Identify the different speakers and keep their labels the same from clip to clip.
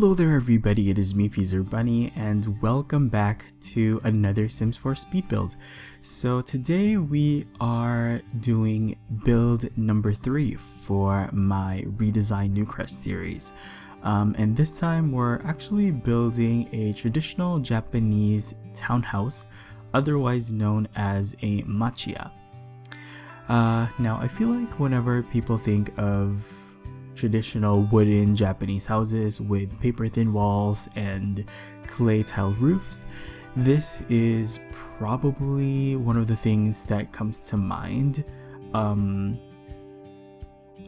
Speaker 1: Hello there everybody, it is me XfreezerBunny and welcome back to another Sims 4 speed build. So today we are doing build number 3 for my Redesign Newcrest series. And this time we're actually building a traditional Japanese townhouse, otherwise known as a machiya. Now I feel like whenever people think of traditional wooden Japanese houses with paper thin walls and clay tiled roofs, this is probably one of the things that comes to mind,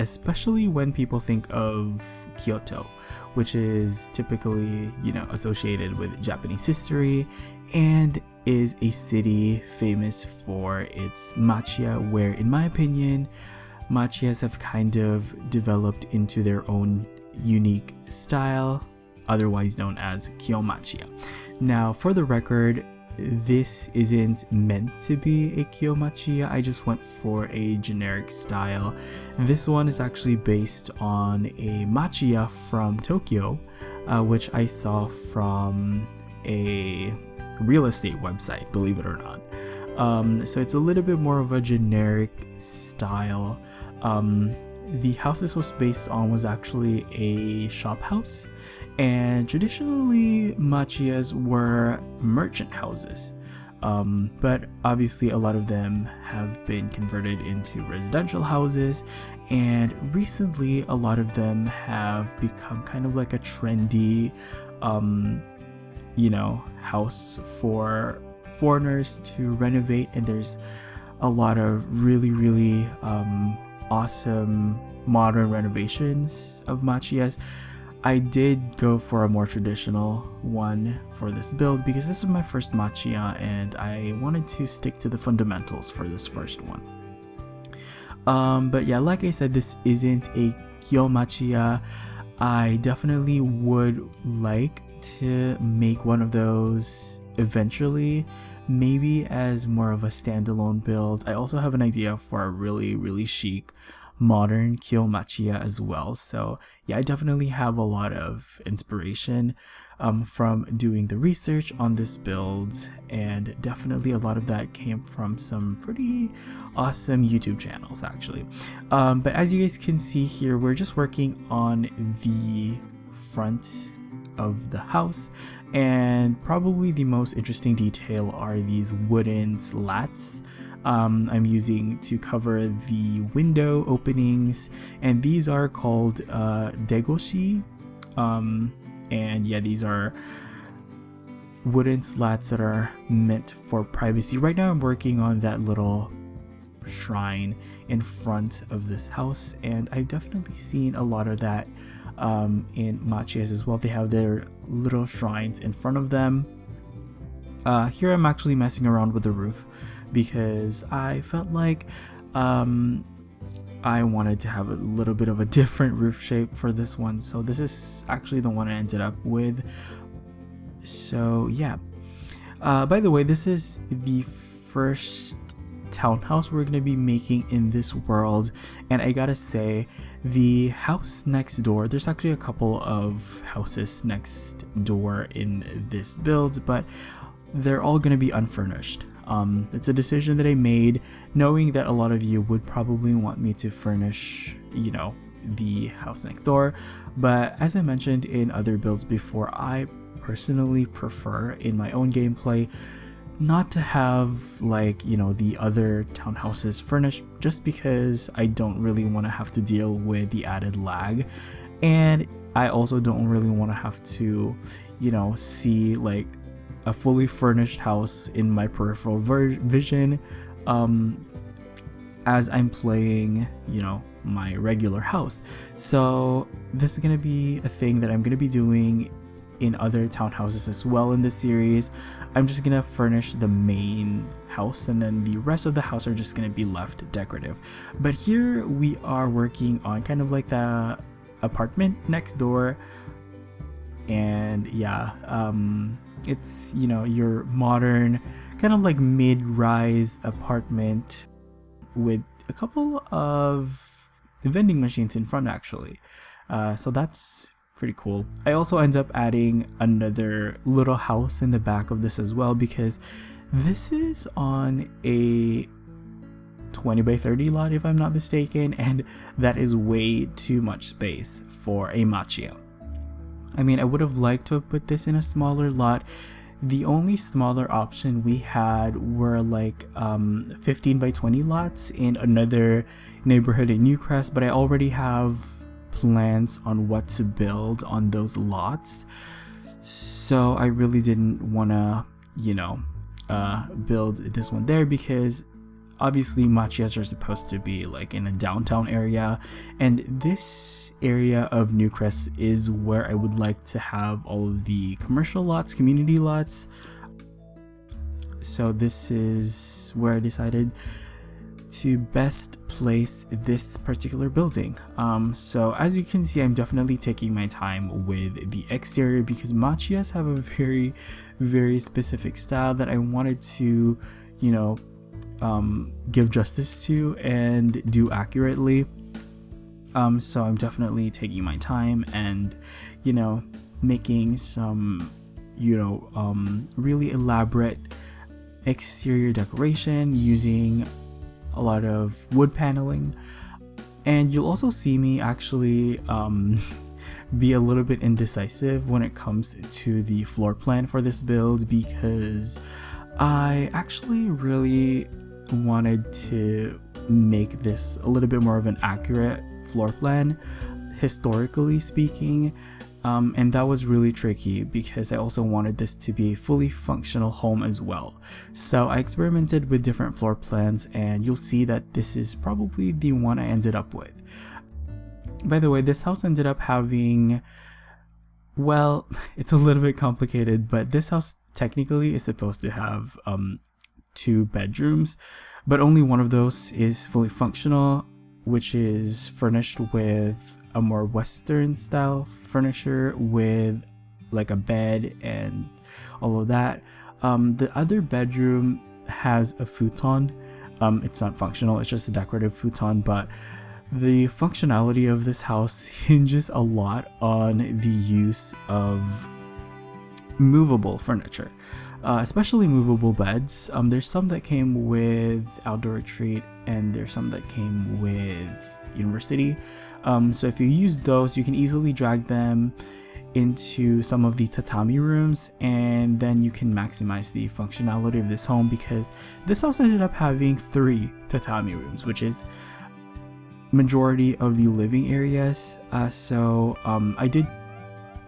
Speaker 1: especially when people think of Kyoto, which is typically, associated with Japanese history and is a city famous for its machiya, where in my opinion machiyas have kind of developed into their own unique style, otherwise known as kyo-machiya. Now, for the record, this isn't meant to be a kyo-machiya, I just went for a generic style. This one is actually based on a machiya from Tokyo, which I saw from a real estate website, believe it or not. So it's a little bit more of a generic style. The house this was based on was actually a shop house, and traditionally machiyas were merchant houses, but obviously a lot of them have been converted into residential houses, and recently a lot of them have become kind of like a trendy house for foreigners to renovate, and there's a lot of really awesome modern renovations of machiyas. I did go for a more traditional one for this build because this was my first machiya and I wanted to stick to the fundamentals for this first one. But yeah, like I said, this isn't a kyo-machiya. I definitely would like to make one of those eventually, maybe as more of a standalone build. I also have an idea for a really chic modern kyo-machiya as well. So yeah, I definitely have a lot of inspiration from doing the research on this build, and definitely a lot of that came from some pretty awesome YouTube channels actually. But as you guys can see here, we're just working on the front of the house, and probably the most interesting detail are these wooden slats I'm using to cover the window openings, and these are called de-goshi, and yeah, these are wooden slats that are meant for privacy. Right now I'm working on that little shrine in front of this house, and I've definitely seen a lot of that in machiyas as well. They have their little shrines in front of them. Here I'm actually messing around with the roof because I felt like I wanted to have a little bit of a different roof shape for this one, so this is actually the one I ended up with. So yeah, by the way, this is the first townhouse we're going to be making in this world, and I gotta say, the house next door, there's actually a couple of houses next door in this build, but they're all going to be unfurnished. It's a decision that I made knowing that a lot of you would probably want me to furnish, the house next door, but as I mentioned in other builds before, I personally prefer in my own gameplay not to have the other townhouses furnished, just because I don't really want to have to deal with the added lag, and I also don't really want to have to see like a fully furnished house in my peripheral vision as I'm playing my regular house. So this is going to be a thing that I'm going to be doing in other townhouses as well in this series. I'm just gonna furnish the main house, and then the rest of the house are just gonna be left decorative. But here we are working on kind of like the apartment next door, and yeah, it's your modern kind of like mid-rise apartment with a couple of vending machines in front actually. So that's pretty cool. I also end up adding another little house in the back of this as well, because this is on a 20 by 30 lot if I'm not mistaken, and that is way too much space for a machiya. I mean, I would have liked to have put this in a smaller lot. The only smaller option we had were like 15 by 20 lots in another neighborhood in Newcrest, but I already have plans on what to build on those lots, so I really didn't want to, you know, build this one there, because obviously machiyas are supposed to be like in a downtown area, and this area of Newcrest is where I would like to have all of the commercial lots, community lots. So this is where I decided to best place this particular building. So as you can see, I'm definitely taking my time with the exterior, because machiyas have a very specific style that I wanted to, you know, give justice to and do accurately. So I'm definitely taking my time and, you know, making some, you know, really elaborate exterior decoration using a lot of wood paneling. And you'll also see me actually be a little bit indecisive when it comes to the floor plan for this build, because I actually really wanted to make this a little bit more of an accurate floor plan, historically speaking, and that was really tricky because I also wanted this to be a fully functional home as well. So I experimented with different floor plans, and you'll see that this is probably the one I ended up with. By the way, this house ended up having, well, it's a little bit complicated, but this house technically is supposed to have 2 bedrooms, but only one of those is fully functional, which is furnished with a more Western style furniture with like a bed and all of that. The other bedroom has a futon. It's not functional, it's just a decorative futon, but the functionality of this house hinges a lot on the use of movable furniture, especially movable beds. There's some that came with outdoor retreat, and there's some that came with university. So if you use those, you can easily drag them into some of the tatami rooms, and then you can maximize the functionality of this home, because this house ended up having 3 tatami rooms, which is majority of the living areas. So I did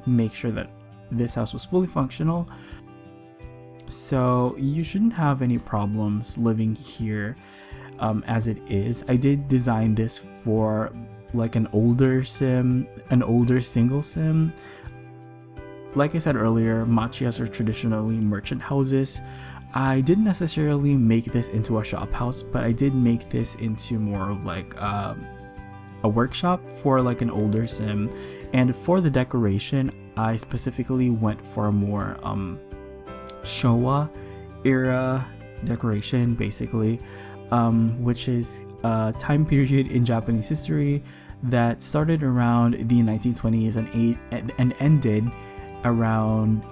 Speaker 1: make sure that this house was fully functional, so you shouldn't have any problems living here as it is. I did design this for like an older single sim. Like I said earlier, machiyas are traditionally merchant houses. I didn't necessarily make this into a shop house, but I did make this into more of like a workshop for like an older sim. And for the decoration, I specifically went for a more Showa era decoration, basically, which is a time period in Japanese history that started around the 1920s and ended around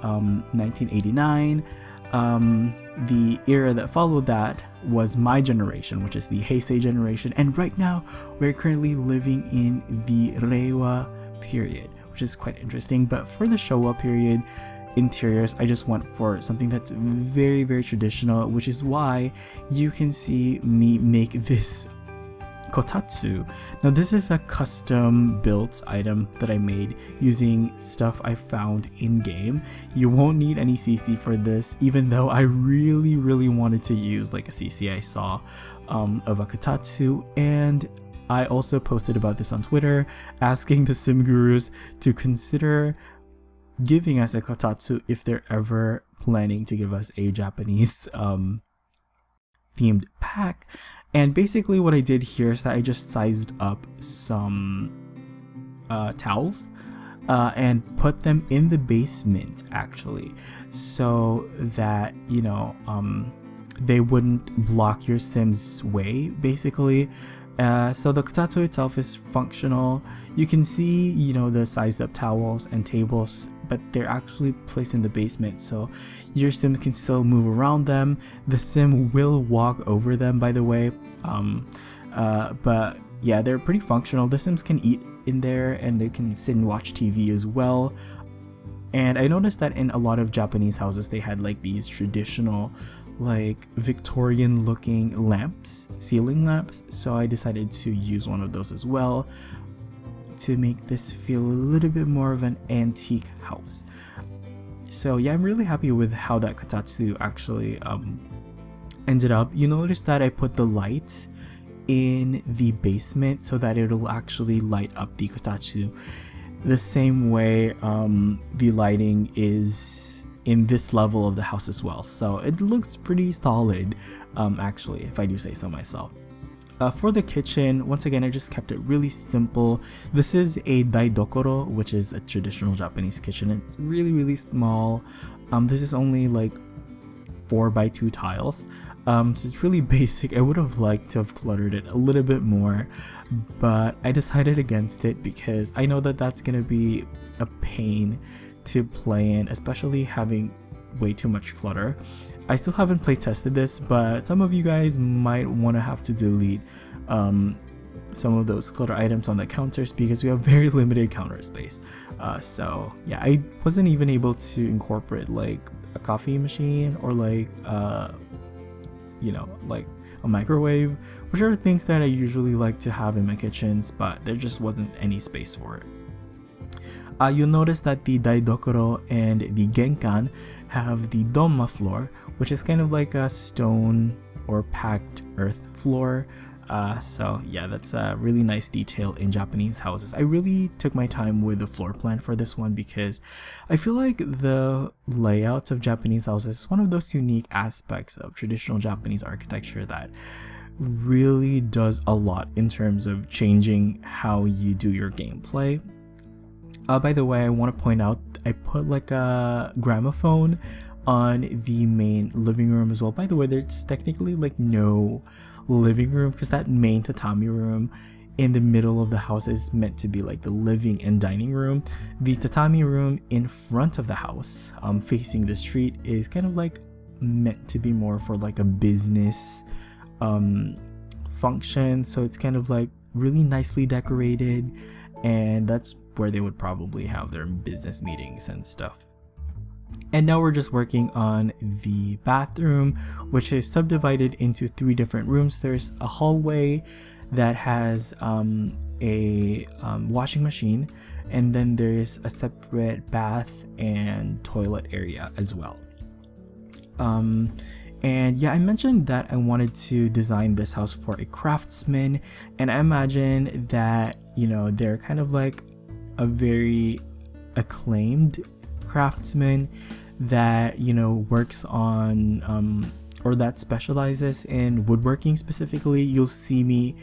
Speaker 1: 1989. The era that followed that was my generation, which is the Heisei generation, and right now we're currently living in the Reiwa period, which is quite interesting. But for the Showa period interiors, I just went for something that's very traditional, which is why you can see me make this kotatsu. Now this is a custom built item that I made using stuff I found in game. You won't need any CC for this, even though I really wanted to use like a CC I saw of a kotatsu. And I also posted about this on Twitter, asking the sim gurus to consider giving us a kotatsu if they're ever planning to give us a Japanese themed pack. And basically what I did here is that I just sized up some towels and put them in the basement, actually, so that, you know, they wouldn't block your sim's way, basically, So the kotatsu itself is functional. You can see, you know, the sized up towels and tables, but they're actually placed in the basement, so your sim can still move around them. The sim will walk over them, by the way. But yeah, they're pretty functional. The sims can eat in there and they can sit and watch TV as well. And I noticed that in a lot of Japanese houses they had like these traditional like Victorian looking lamps, ceiling lamps, so I decided to use one of those as well to make this feel a little bit more of an antique house. So yeah, I'm really happy with how that kotatsu actually ended up. You notice that I put the lights in the basement so that it'll actually light up the kotatsu the same way the lighting is in this level of the house as well, so it looks pretty solid, actually, if I do say so myself. For the kitchen, once again, I just kept it really simple. This is a daidokoro, which is a traditional Japanese kitchen. It's really small. This is only like 4x2 tiles, so it's really basic. I would have liked to have cluttered it a little bit more, but I decided against it because I know that that's gonna be a pain to play in, especially having way too much clutter. I still haven't play tested this, but some of you guys might want to have to delete some of those clutter items on the counters because we have very limited counter space. So yeah, I wasn't even able to incorporate like a coffee machine or like you know, like a microwave, which are things that I usually like to have in my kitchens, but there just wasn't any space for it. You'll notice that the daidokoro and the genkan have the donma floor, which is kind of like a stone or packed earth floor. So yeah, that's a really nice detail in Japanese houses. I really took my time with the floor plan for this one because I feel like the layouts of Japanese houses is one of those unique aspects of traditional Japanese architecture that really does a lot in terms of changing how you do your gameplay. By the way, I want to point out I put like a gramophone on the main living room as well. By the way, there's technically like no living room because that main tatami room in the middle of the house is meant to be like the living and dining room. The tatami room in front of the house, facing the street, is kind of like meant to be more for like a business function. So it's kind of like really nicely decorated, and that's where they would probably have their business meetings and stuff. And now we're just working on the bathroom, which is subdivided into 3 different rooms. There's a hallway that has a washing machine, and then there's a separate bath and toilet area as well. And yeah, I mentioned that I wanted to design this house for a craftsman, and I imagine that, you know, they're kind of like a very acclaimed craftsman that, you know, works on or that specializes in woodworking specifically. You'll see me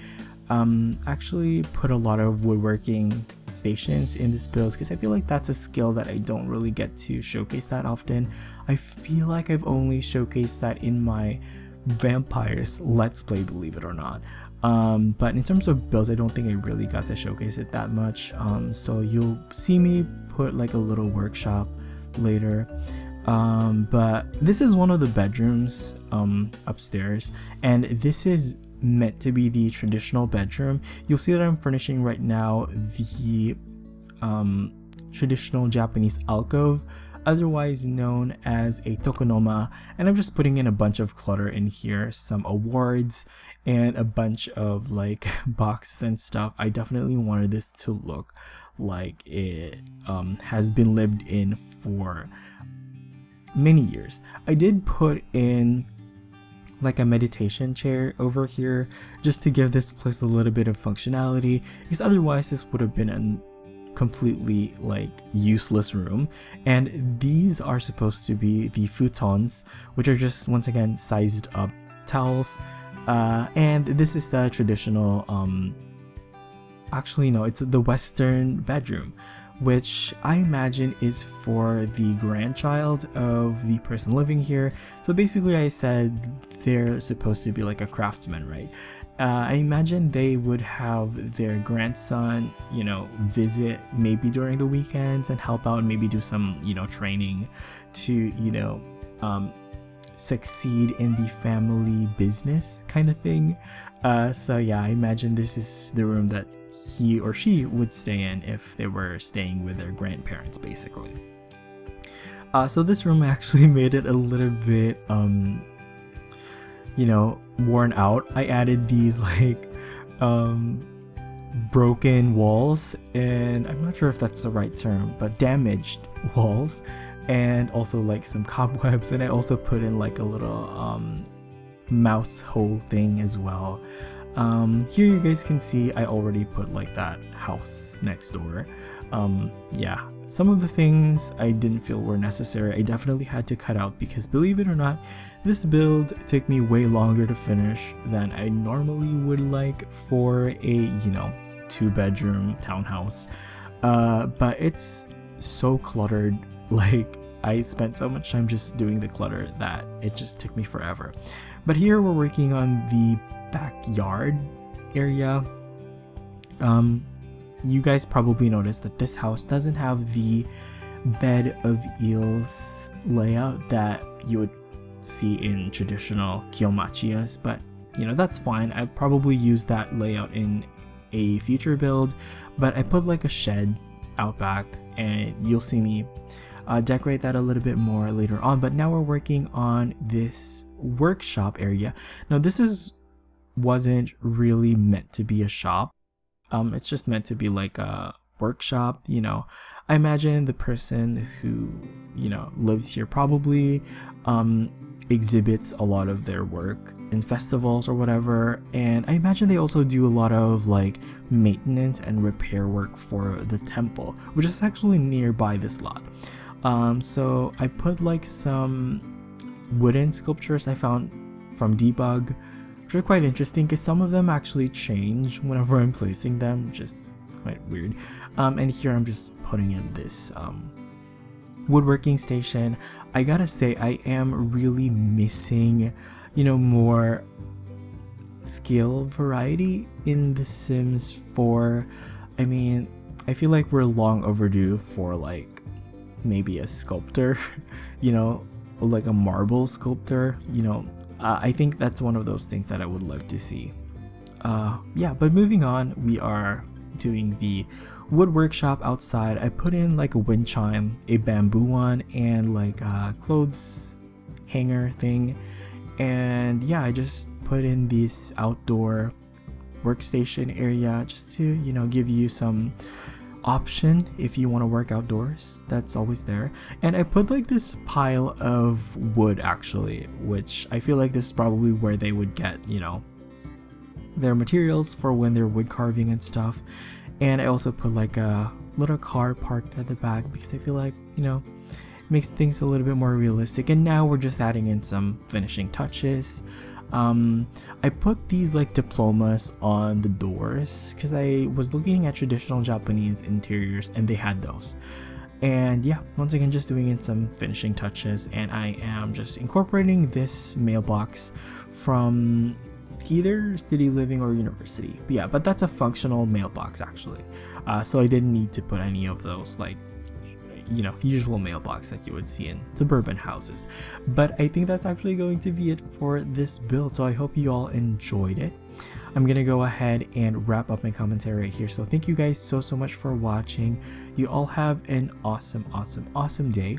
Speaker 1: actually put a lot of woodworking stations in this build because I feel like that's a skill that I don't really get to showcase that often. I feel like I've only showcased that in my vampires let's play, believe it or not. But in terms of builds, I don't think I really got to showcase it that much. So you'll see me put like a little workshop later. But this is one of the bedrooms upstairs, and this is meant to be the traditional bedroom. You'll see that I'm furnishing right now the traditional Japanese alcove, otherwise known as a tokonoma, and I'm just putting in a bunch of clutter in here, some awards and a bunch of like boxes and stuff. I definitely wanted this to look like it has been lived in for many years. I did put in like a meditation chair over here just to give this place a little bit of functionality, because otherwise this would have been a completely like useless room. And these are supposed to be the futons, which are just once again sized up towels, and this is the traditional actually no, it's the Western bedroom, which I imagine is for the grandchild of the person living here. So basically I said they're supposed to be like a craftsman, right? I imagine they would have their grandson, you know, visit maybe during the weekends and help out and maybe do some, you know, training to, you know, succeed in the family business kind of thing. So yeah, I imagine this is the room that he or she would stay in if they were staying with their grandparents, basically. So this room actually made it a little bit, you know, worn out. I added these like broken walls, and I'm not sure if that's the right term, but damaged walls, and also like some cobwebs, and I also put in like a little mouse hole thing as well. Here you guys can see I already put like that house next door. Yeah, some of the things I didn't feel were necessary. I definitely had to cut out because, believe it or not, this build took me way longer to finish than I normally would like for a, you know, 2-bedroom townhouse. But it's so cluttered. Like, I spent so much time just doing the clutter that it just took me forever. But here we're working on the backyard area. You guys probably noticed that this house doesn't have the bed of eels layout that you would see in traditional kyo-machiyas, but you know, that's fine. I'd probably use that layout in a future build, but I put like a shed out back, and you'll see me decorate that a little bit more later on. But now we're working on this workshop area. Now this wasn't really meant to be a shop. It's just meant to be like a workshop, you know. I imagine the person who, you know, lives here probably exhibits a lot of their work in festivals or whatever, and I imagine they also do a lot of like maintenance and repair work for the temple, which is actually nearby this lot. So I put like some wooden sculptures I found from Debug, which are quite interesting because some of them actually change whenever I'm placing them, which is quite weird. And here I'm just putting in this woodworking station. I gotta say, I am really missing, you know, more skill variety in The Sims 4. I mean, I feel like we're long overdue for like maybe a sculptor, you know, like a marble sculptor, you know. I think that's one of those things that I would love to see. Yeah, but moving on, we are doing the wood workshop outside. I put in like a wind chime, a bamboo one, and like a clothes hanger thing. And yeah, I just put in this outdoor workstation area just to, you know, give you some option if you want to work outdoors. That's always there. And I put like this pile of wood actually, which I feel like this is probably where they would get, you know, their materials for when they're wood carving and stuff. And I also put like a little car parked at the back because I feel like, you know, it makes things a little bit more realistic. And now we're just adding in some finishing touches. I put these like diplomas on the doors because I was looking at traditional Japanese interiors and they had those. And yeah, once again, just doing in some finishing touches, and I am just incorporating this mailbox from either City Living or University. But yeah, but that's a functional mailbox actually. So I didn't need to put any of those like, you know, usual mailbox that you would see in suburban houses. But I think that's actually going to be it for this build, so I hope you all enjoyed it. I'm gonna go ahead and wrap up my commentary right here. So thank you guys so much for watching. You all have an awesome day.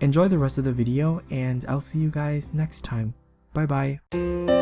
Speaker 1: Enjoy the rest of the video, and I'll see you guys next time. Bye bye.